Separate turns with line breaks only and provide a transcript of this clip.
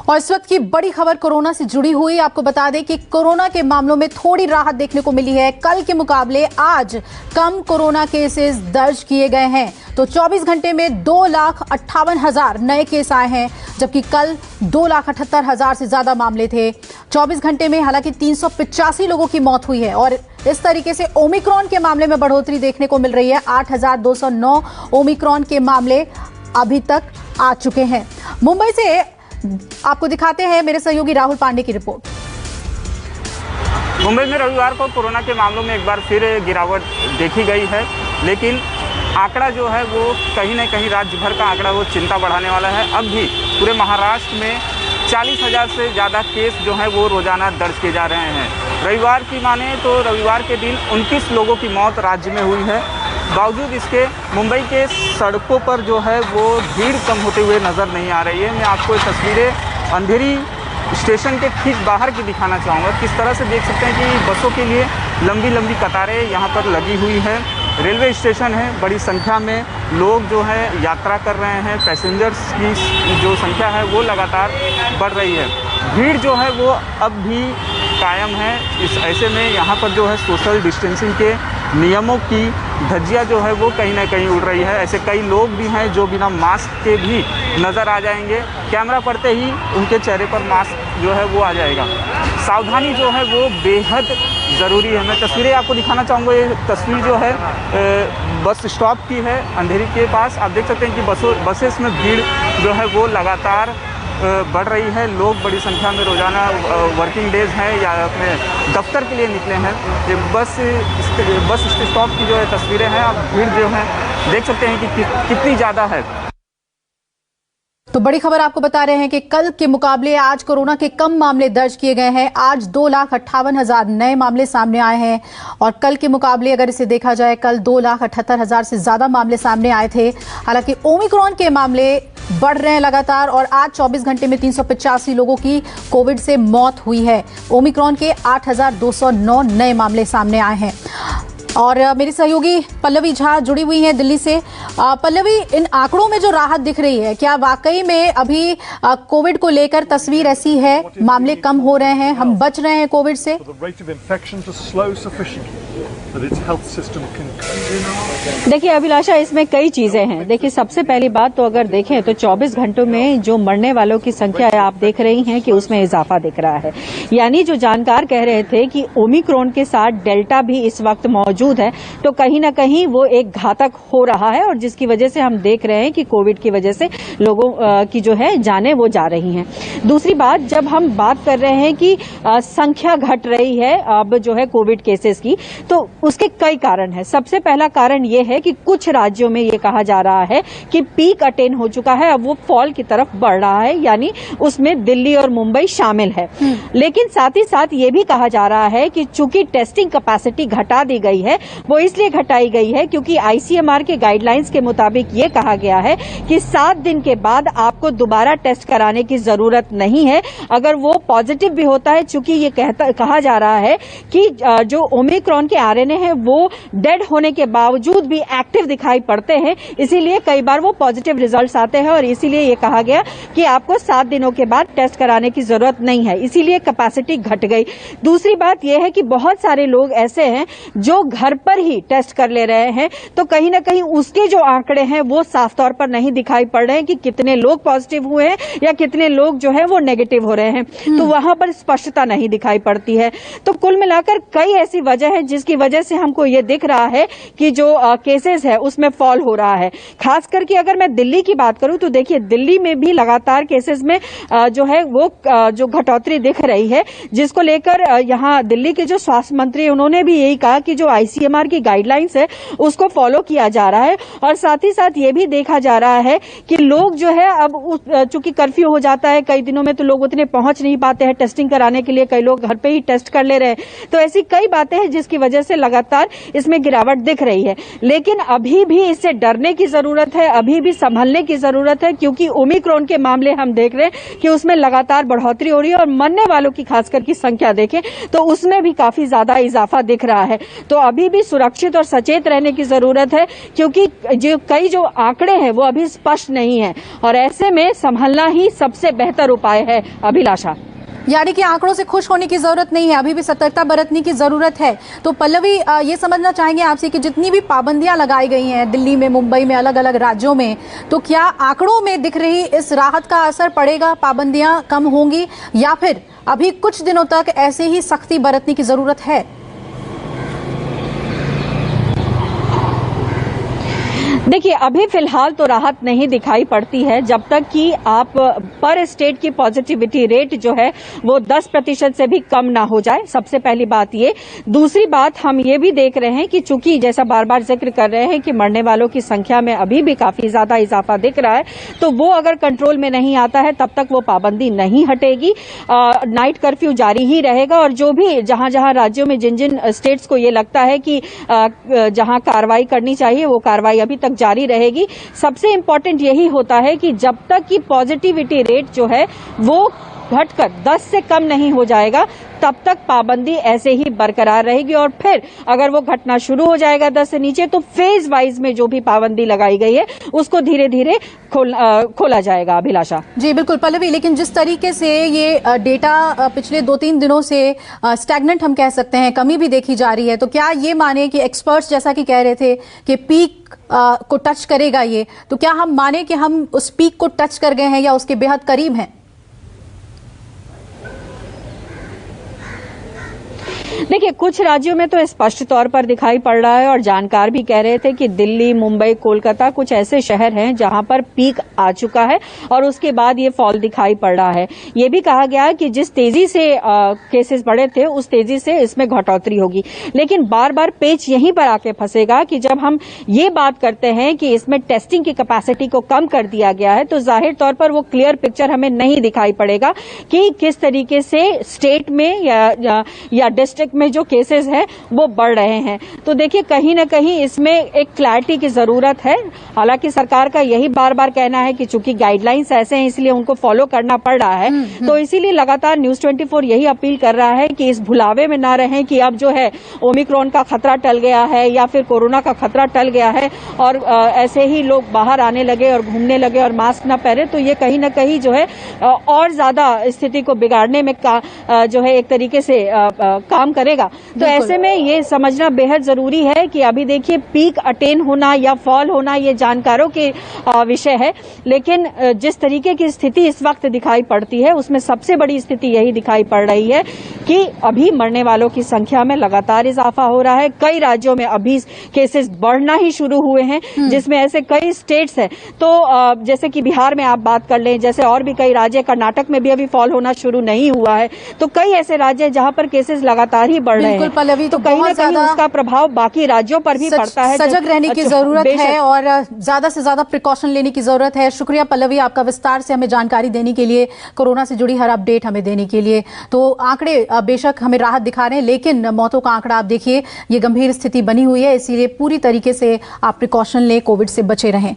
और इस वक्त की बड़ी खबर कोरोना से जुड़ी हुई। आपको बता दें कि कोरोना के मामलों में थोड़ी राहत देखने को मिली है। कल के मुकाबले आज कम कोरोना केसेस दर्ज किए गए हैं। तो 24 घंटे में 2,58,000 नए केस आए हैं, जबकि कल 2,78,000 से ज्यादा मामले थे 24 घंटे में। हालांकि 385 लोगों की मौत हुई है और इस तरीके से ओमिक्रॉन के मामले में बढ़ोतरी देखने को मिल रही है। 8,209 ओमिक्रॉन के मामले अभी तक आ चुके हैं। मुंबई से आपको दिखाते हैं मेरे सहयोगी राहुल पांडे की रिपोर्ट।
मुंबई में रविवार को कोरोना के मामलों में एक बार फिर गिरावट देखी गई है, लेकिन आंकड़ा जो है वो कहीं न कहीं राज्य भर का आंकड़ा वो चिंता बढ़ाने वाला है। अब भी पूरे महाराष्ट्र में 40,000 से ज़्यादा केस जो हैं वो रोज़ाना दर्ज किए जा रहे हैं। रविवार की माने तो रविवार के दिन 29 लोगों की मौत राज्य में हुई है। बावजूद इसके मुंबई के सड़कों पर जो है वो भीड़ कम होते हुए नज़र नहीं आ रही है। मैं आपको ये तस्वीरें अंधेरी स्टेशन के ठीक बाहर की दिखाना चाहूँगा। किस तरह से देख सकते हैं कि बसों के लिए लंबी लंबी कतारें यहाँ पर लगी हुई है। रेलवे स्टेशन है, बड़ी संख्या में लोग जो है यात्रा कर रहे हैं। पैसेंजर्स की जो संख्या है वो लगातार बढ़ रही है। भीड़ जो है वो अब भी कायम है। इस ऐसे में यहाँ पर जो है सोशल डिस्टेंसिंग के नियमों की धज्जियाँ जो है वो कहीं ना कहीं उड़ रही है। ऐसे कई लोग भी हैं जो बिना मास्क के भी नज़र आ जाएंगे। कैमरा पड़ते ही उनके चेहरे पर मास्क जो है वो आ जाएगा। सावधानी जो है वो बेहद ज़रूरी है। मैं तस्वीरें आपको दिखाना चाहूँगा। ये तस्वीर जो है बस स्टॉप की है अंधेरी के पास। आप देख सकते हैं कि बसेस में भीड़ जो है वो लगातार बढ़ रही है। लोग बड़ी संख्या में रोज़ाना वर्किंग डेज हैं या अपने दफ्तर के लिए निकले हैं। ये बस स्टॉप की जो है तस्वीरें हैं। आप भीड़ जो है देख सकते हैं कि कितनी ज़्यादा है।
तो बड़ी खबर आपको बता रहे हैं कि कल के मुकाबले आज कोरोना के कम मामले दर्ज किए गए हैं। आज 2,58,000 नए मामले सामने आए हैं और कल के मुकाबले अगर इसे देखा जाए, कल 2,78,000 से ज्यादा मामले सामने आए थे। हालांकि ओमिक्रॉन के मामले बढ़ रहे हैं लगातार और आज 24 घंटे में 385 लोगों की कोविड से मौत हुई है। ओमिक्रॉन के 8,209 नए मामले सामने आए हैं। और मेरी सहयोगी पल्लवी झा जुड़ी हुई हैं दिल्ली से। पल्लवी, इन आंकड़ों में जो राहत दिख रही है, क्या वाकई में अभी कोविड को लेकर तस्वीर ऐसी है, मामले कम हो रहे हैं, हम बच रहे हैं कोविड से?
देखिए अभिलाषा, इसमें कई चीजें हैं। देखिए सबसे पहली बात तो अगर देखें तो 24 घंटों में जो मरने वालों की संख्या है आप देख रही हैं कि उसमें इजाफा दिख रहा है। यानी जो जानकार कह रहे थे कि ओमिक्रॉन के साथ डेल्टा भी इस वक्त मौजूद है, तो कहीं ना कहीं वो एक घातक हो रहा है और जिसकी वजह से हम देख रहे हैं कि कोविड की वजह से लोगों की जो है जानें वो जा रही हैं। दूसरी बात, जब हम बात कर रहे हैं कि संख्या घट रही है अब जो है कोविड केसेस की, तो उसके कई कारण हैं। सबसे पहला कारण ये है कि कुछ राज्यों में ये कहा जा रहा है कि पीक अटेन हो चुका है, अब वो फॉल की तरफ बढ़ रहा है, यानी उसमें दिल्ली और मुंबई शामिल है। लेकिन साथ ही साथ ये भी कहा जा रहा है कि चूंकि टेस्टिंग कैपेसिटी घटा दी गई है, वो इसलिए घटाई गई है क्योंकि आईसीएमआर के गाइडलाइंस के मुताबिक ये कहा गया है कि 7 दिन के बाद आपको दोबारा टेस्ट कराने की जरूरत नहीं है अगर वो पॉजिटिव भी होता है। चूंकि ये कहा जा रहा है कि जो ओमिक्रॉन के आरएनए हैं वो डेड होने के बावजूद भी एक्टिव दिखाई पड़ते हैं, इसीलिए कई बार वो पॉजिटिव रिजल्ट्स आते हैं और इसीलिए ये कहा गया कि आपको 7 दिनों के बाद टेस्ट कराने की जरूरत नहीं है, इसीलिए कैपेसिटी घट गई। दूसरी बात यह है कि बहुत सारे लोग ऐसे हैं जो घर पर ही टेस्ट कर ले रहे हैं, तो कहीं ना कहीं उसके जो आंकड़े हैं वो साफ तौर पर नहीं दिखाई पड़ रहे हैं कि कितने लोग पॉजिटिव हुए हैं या कितने लोग जो है वो नेगेटिव हो रहे हैं, तो वहां पर स्पष्टता नहीं दिखाई पड़ती है। तो कुल मिलाकर कई ऐसी वजह है जिसकी वजह से हमको ये दिख रहा है कि जो केसेस है उसमें फॉल हो रहा है। खास करके अगर मैं दिल्ली की बात करूं तो देखिए दिल्ली में भी लगातार केसेस में जो है वो जो घटोतरी दिख रही है, जिसको लेकर यहाँ दिल्ली के जो स्वास्थ्य मंत्री उन्होंने भी यही कहा कि जो आईसीएमआर की गाइडलाइंस है उसको फॉलो किया जा रहा है। और साथ ही साथ ये भी देखा जा रहा है कि लोग जो है अब चूंकि कर्फ्यू हो जाता है कई दिनों में, तो लोग उतने पहुंच नहीं पाते हैं टेस्टिंग कराने के लिए, कई लोग घर पे ही टेस्ट कर ले रहे हैं। तो ऐसी कई बातें हैं जिसकी वजह से लगातार इसमें गिरावट दिख रही है। लेकिन अभी भी इससे डरने की जरूरत है, अभी भी संभलने की जरूरत है, क्योंकि ओमिक्रॉन के मामले हम देख रहे हैं कि उसमें लगातार बढ़ोतरी हो रही है और मरने वालों की खासकर की संख्या देखें तो उसमें भी काफी ज्यादा इजाफा दिख रहा है। तो अभी भी सुरक्षित और सचेत रहने की जरूरत है, क्योंकि कई जो आंकड़े हैं वो अभी स्पष्ट नहीं है और ऐसे में संभलना ही सबसे बेहतर बेहतर उपाय है अभिलाषा।
यानी कि आंकड़ों से खुश होने की जरूरत नहीं है, अभी भी सतर्कता बरतने की जरूरत है। तो पल्लवी, ये समझना चाहेंगे आपसे कि जितनी भी पाबंदियां लगाई गई हैं दिल्ली में, मुंबई में, अलग अलग राज्यों में, तो क्या आंकड़ों में दिख रही इस राहत का असर पड़ेगा, पाबंदियां कम होंगी, या फिर अभी कुछ दिनों तक ऐसे ही सख्ती बरतने की जरूरत है?
देखिए, अभी फिलहाल तो राहत नहीं दिखाई पड़ती है जब तक कि आप पर स्टेट की पॉजिटिविटी रेट जो है वो 10% से भी कम ना हो जाए। सबसे पहली बात ये। दूसरी बात हम ये भी देख रहे हैं कि चूंकि जैसा बार बार जिक्र कर रहे हैं कि मरने वालों की संख्या में अभी भी काफी ज्यादा इजाफा दिख रहा है, तो वो अगर कंट्रोल में नहीं आता है तब तक वो पाबंदी नहीं हटेगी। नाइट कर्फ्यू जारी ही रहेगा और जो भी जहां जहां राज्यों में जिन जिन स्टेट्स को ये लगता है कि जहां कार्रवाई करनी चाहिए वो कार्रवाई अभी तक जारी रहेगी। सबसे इंपॉर्टेंट यही होता है कि जब तक कि पॉजिटिविटी रेट जो है वो घटकर 10 से कम नहीं हो जाएगा तब तक पाबंदी ऐसे ही बरकरार रहेगी, और फिर अगर वो घटना शुरू हो जाएगा 10 से नीचे तो फेज वाइज में जो भी पाबंदी लगाई गई है उसको धीरे धीरे खोला जाएगा। अभिलाषा
जी बिल्कुल पल्लवी, लेकिन जिस तरीके से ये डेटा पिछले 2-3 दिनों से स्टैग्नेंट हम कह सकते हैं, कमी भी देखी जा रही है, तो क्या ये माने कि एक्सपर्ट्स जैसा कि कह रहे थे कि पीक को टच करेगा ये, तो क्या हम माने कि हम उस पीक को टच कर गए हैं या उसके बेहद करीब हैं?
देखिए, कुछ राज्यों में तो स्पष्ट तौर पर दिखाई पड़ रहा है और जानकार भी कह रहे थे कि दिल्ली, मुंबई, कोलकाता कुछ ऐसे शहर हैं जहां पर पीक आ चुका है और उसके बाद ये फॉल दिखाई पड़ रहा है। ये भी कहा गया है कि जिस तेजी से केसेस बढ़े थे उस तेजी से इसमें घटौतरी होगी, लेकिन बार बार पेच यहीं पर आके फंसेगा कि जब हम ये बात करते हैं कि इसमें टेस्टिंग की कैपेसिटी को कम कर दिया गया है तो जाहिर तौर पर वो क्लियर पिक्चर हमें नहीं दिखाई पड़ेगा कि किस तरीके से स्टेट में या डिस्ट्रिक्ट में जो केसेस हैं वो बढ़ रहे हैं। तो देखिए, कहीं ना कहीं इसमें एक क्लैरिटी की जरूरत है। हालांकि सरकार का यही बार बार कहना है कि चूंकि गाइडलाइंस ऐसे हैं इसलिए उनको फॉलो करना पड़ रहा है, तो इसीलिए लगातार न्यूज 24 यही अपील कर रहा है कि इस भुलावे में ना रहें कि अब जो है ओमिक्रॉन का खतरा टल गया है या फिर कोरोना का खतरा टल गया है और ऐसे ही लोग बाहर आने लगे और घूमने लगे और मास्क न पहने, तो ये कहीं ना कहीं जो है और ज्यादा स्थिति को बिगाड़ने में जो है एक तरीके से काम करेगा। तो ऐसे में ये समझना बेहद जरूरी है कि अभी देखिए पीक अटेन होना या फॉल होना ये जानकारों के विषय है, लेकिन जिस तरीके की स्थिति इस वक्त दिखाई पड़ती है उसमें सबसे बड़ी स्थिति यही दिखाई पड़ रही है कि अभी मरने वालों की संख्या में लगातार इजाफा हो रहा है। कई राज्यों में अभी केसेस बढ़ना ही शुरू हुए हैं, जिसमें ऐसे कई स्टेट्स हैं। तो जैसे कि बिहार में आप बात कर लें, जैसे और भी कई राज्य, कर्नाटक में भी अभी फॉल होना शुरू नहीं हुआ है, तो कई ऐसे राज्य हैं जहां पर केसेस लगातार ही बढ़ रहे हैं।
पल्लवी,
तो कहीं ना कहीं उसका प्रभाव बाकी राज्यों पर भी पड़ता है।
सजग रहने की जरूरत है और ज्यादा से ज्यादा प्रिकॉशन लेने की जरूरत है। शुक्रिया पल्लवी आपका विस्तार से हमें जानकारी देने के लिए, कोरोना से जुड़ी हर अपडेट हमें देने के लिए। तो आंकड़े बेशक हमें राहत दिखा रहे हैं, लेकिन मौतों का आंकड़ा आप देखिए, ये गंभीर स्थिति बनी हुई है, इसीलिए पूरी तरीके से आप प्रिकॉशन लें, कोविड से बचे रहें।